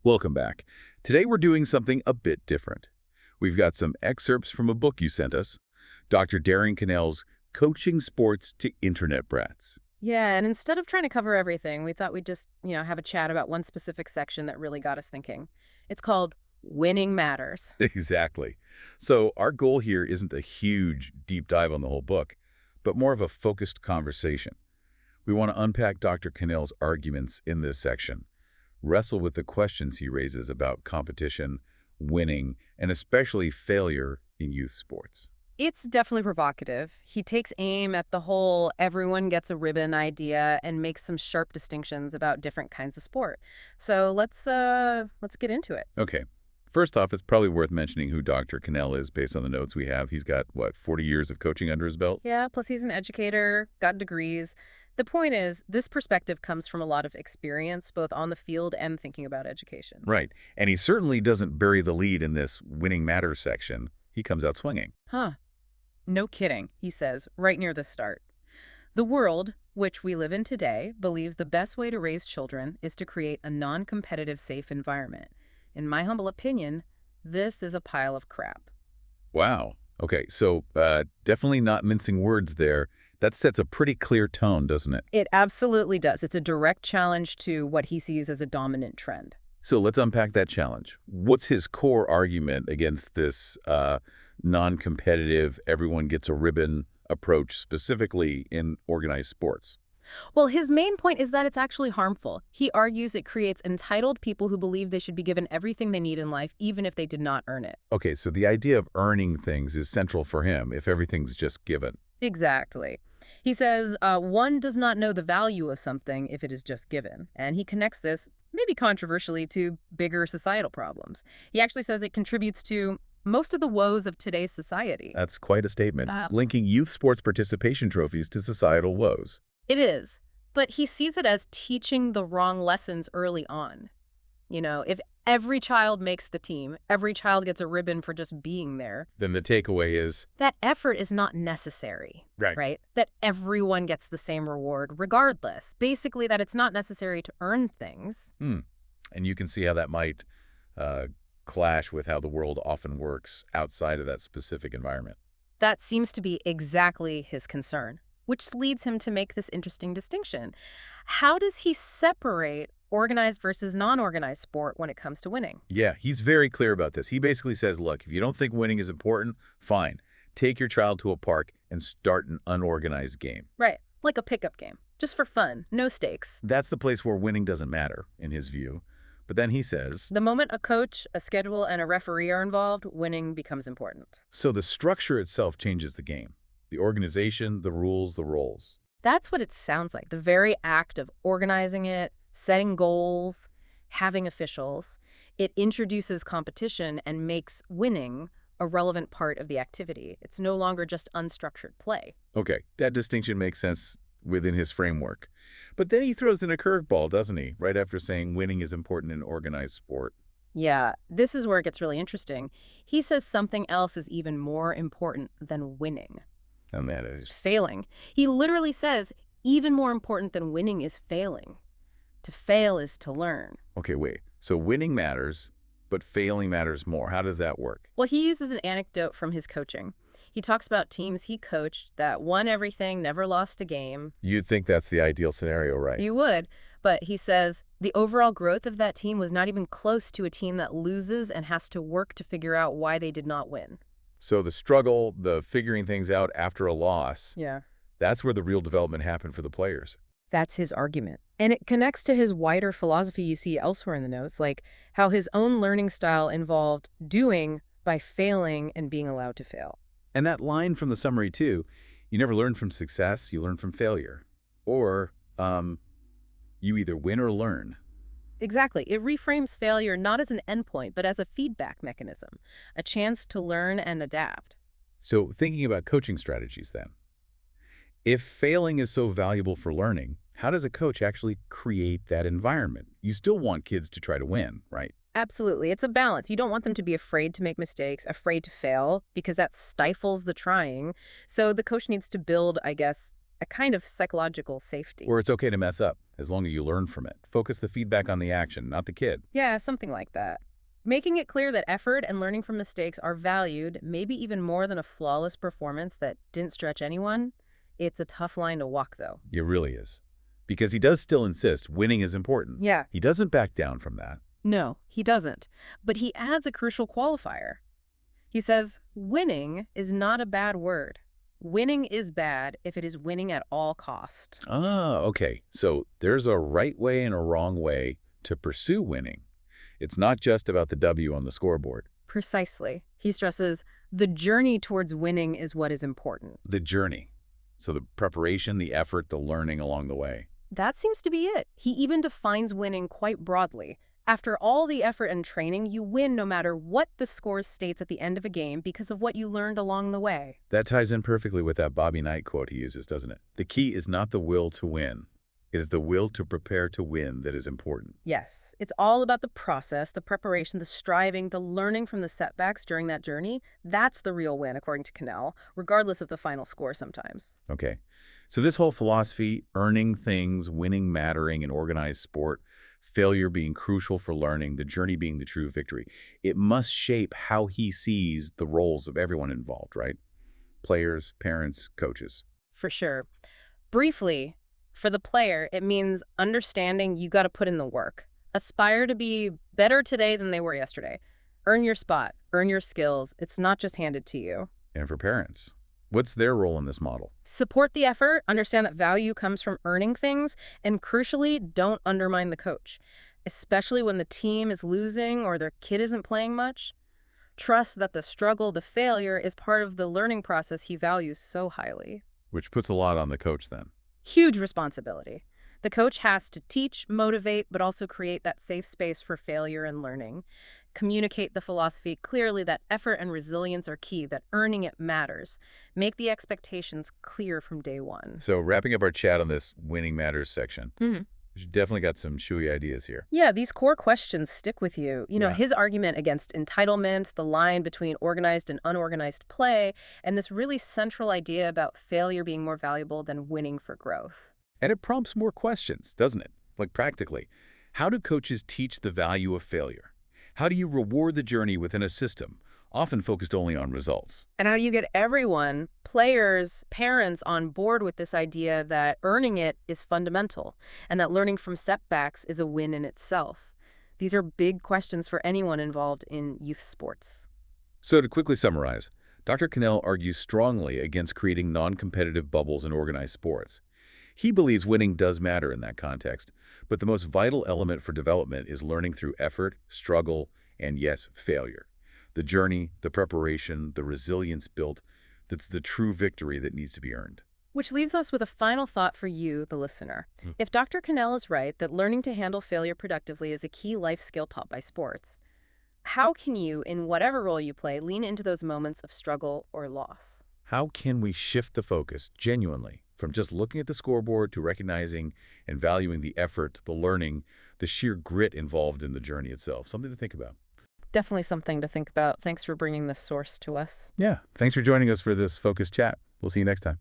Welcome back. Today we're doing something a bit different. We've got some excerpts from a book you sent us, Dr. Cannell's Coaching Sports to Internet Brats. Yeah, and instead of trying to cover everything, we thought we'd just, have a chat about one specific section that really got us thinking. It's called Winning Matters. Exactly. So our goal here isn't a huge deep dive on the whole book, but more of a focused conversation. We want to unpack Dr. Cannell's arguments in this section, wrestle with the questions he raises about competition, winning, and especially failure in youth sports. It's definitely provocative. He takes aim at the whole everyone gets a ribbon idea and makes some sharp distinctions about different kinds of sport. So let's get into it. Okay. First off, it's probably worth mentioning who Dr. Cannell is based on the notes we have. He's got, 40 years of coaching under his belt? Yeah, plus he's an educator, got degrees. The point is, this perspective comes from a lot of experience, both on the field and thinking about education. Right. And he certainly doesn't bury the lead in this winning matters section. He comes out swinging. Huh. No kidding, he says, right near the start. The world, which we live in today, believes the best way to raise children is to create a non-competitive, safe environment. In my humble opinion, this is a pile of crap. Wow. Okay, so definitely not mincing words there. That sets a pretty clear tone, doesn't it? It absolutely does. It's a direct challenge to what he sees as a dominant trend. So let's unpack that challenge. What's his core argument against this non-competitive, everyone gets a ribbon approach, specifically in organized sports? Well, his main point is that it's actually harmful. He argues it creates entitled people who believe they should be given everything they need in life, even if they did not earn it. Okay, so the idea of earning things is central for him if everything's just given. Exactly. He says one does not know the value of something if it is just given. And he connects this, maybe controversially, to bigger societal problems. He actually says it contributes to most of the woes of today's society. That's quite a statement, linking youth sports participation trophies to societal woes. It is, but he sees it as teaching the wrong lessons early on. If every child makes the team, every child gets a ribbon for just being there, Then the takeaway is, that effort is not necessary, right? That everyone gets the same reward regardless. Basically, that it's not necessary to earn things. and you can see how that might clash with how the world often works outside of that specific environment. That seems to be exactly his concern, which leads him to make this interesting distinction. How does he separate organized versus non-organized sport when it comes to winning? Yeah, he's very clear about this. He basically says, look, if you don't think winning is important, fine. Take your child to a park and start an unorganized game. Right, like a pickup game, just for fun, no stakes. That's the place where winning doesn't matter, in his view. But then he says, The moment a coach, a schedule, and a referee are involved, winning becomes important. so the structure itself changes the game. The organization, the rules, the roles. That's what it sounds like. The very act of organizing it, setting goals, having officials, it introduces competition and makes winning a relevant part of the activity. It's no longer just unstructured play. Okay, that distinction makes sense within his framework. But then he throws in a curveball, doesn't he? Right after saying winning is important in organized sport. Yeah, this is where it gets really interesting. He says something else is even more important than winning. And that is, Failing. He literally says, even more important than winning is failing. To fail is to learn. okay, wait. So winning matters, but failing matters more. How does that work? Well, he uses an anecdote from his coaching. He talks about teams he coached that won everything, never lost a game. You'd think that's the ideal scenario, right? You would. But he says the overall growth of that team was not even close to a team that loses and has to work to figure out why they did not win. So the struggle, the figuring things out after a loss, Yeah. that's where the real development happened for the players. That's his argument. And it connects to his wider philosophy you see elsewhere in the notes, like how his own learning style involved doing by failing and being allowed to fail. And that line from the summary, too, you never learn from success, you learn from failure. Or you either win or learn. Exactly. It reframes failure not as an endpoint, but as a feedback mechanism, a chance to learn and adapt. So thinking about coaching strategies then, if failing is so valuable for learning, how does a coach actually create that environment? You still want kids to try to win, right? Absolutely. It's a balance. You don't want them to be afraid to make mistakes, afraid to fail, because that stifles the trying. So the coach needs to build, I guess, a kind of psychological safety. Or it's okay to mess up, as long as you learn from it. Focus the feedback on the action, not the kid. Yeah, something like that. Making it clear that effort and learning from mistakes are valued, maybe even more than a flawless performance that didn't stretch anyone. It's a tough line to walk, though. It really is. Because he does still insist winning is important. Yeah. He doesn't back down from that. No, he doesn't. But he adds a crucial qualifier. He says, winning is not a bad word. Winning is bad if it is winning at all cost. Ah, okay. So there's a right way and a wrong way to pursue winning. It's not just about the W on the scoreboard. Precisely. He stresses, the journey towards winning is what is important. The journey. So the preparation, the effort, the learning along the way. That seems to be it. He even defines winning quite broadly. After all the effort and training, you win no matter what the score states at the end of a game because of what you learned along the way. That ties in perfectly with that Bobby Knight quote he uses, doesn't it? The key is not the will to win. It is the will to prepare to win that is important. Yes, it's all about the process, the preparation, the striving, the learning from the setbacks during that journey. That's the real win, according to Cannell, regardless of the final score sometimes. Okay. So this whole philosophy, earning things, winning mattering in organized sport, failure being crucial for learning, the journey being the true victory, it must shape how he sees the roles of everyone involved, right? Players, parents, coaches. For sure. Briefly, for the player, it means understanding you got to put in the work. Aspire to be better today than they were yesterday. Earn your spot, earn your skills. It's not just handed to you. And for parents, what's their role in this model? Support the effort, understand that value comes from earning things, and crucially, don't undermine the coach, especially when the team is losing or their kid isn't playing much. Trust that the struggle, the failure, is part of the learning process he values so highly. Which puts a lot on the coach then. Huge responsibility. The coach has to teach, motivate, but also create that safe space for failure and learning. Communicate the philosophy clearly that effort and resilience are key, that earning it matters. Make the expectations clear from day one. So wrapping up our chat on this winning matters section, we definitely got some chewy ideas here. Yeah, these core questions stick with you. Yeah. His argument against entitlement, the line between organized and unorganized play, and this really central idea about failure being more valuable than winning for growth. And it prompts more questions, doesn't it? Like practically, how do coaches teach the value of failure? How do you reward the journey within a system, often focused only on results? And how do you get everyone, players, parents, on board with this idea that earning it is fundamental and that learning from setbacks is a win in itself? These are big questions for anyone involved in youth sports. So to quickly summarize, Dr. Cannell argues strongly against creating non-competitive bubbles in organized sports. He believes winning does matter in that context, but the most vital element for development is learning through effort, struggle, and yes, failure. The journey, the preparation, the resilience built, that's the true victory that needs to be earned. Which leaves us with a final thought for you, the listener. If Dr. Cannell is right that learning to handle failure productively is a key life skill taught by sports, how can you, in whatever role you play, lean into those moments of struggle or loss? How can we shift the focus, genuinely, from just looking at the scoreboard to recognizing and valuing the effort, the learning, the sheer grit involved in the journey itself? Something to think about. Definitely something to think about. Thanks for bringing this source to us. Yeah. Thanks for joining us for this focused chat. We'll see you next time.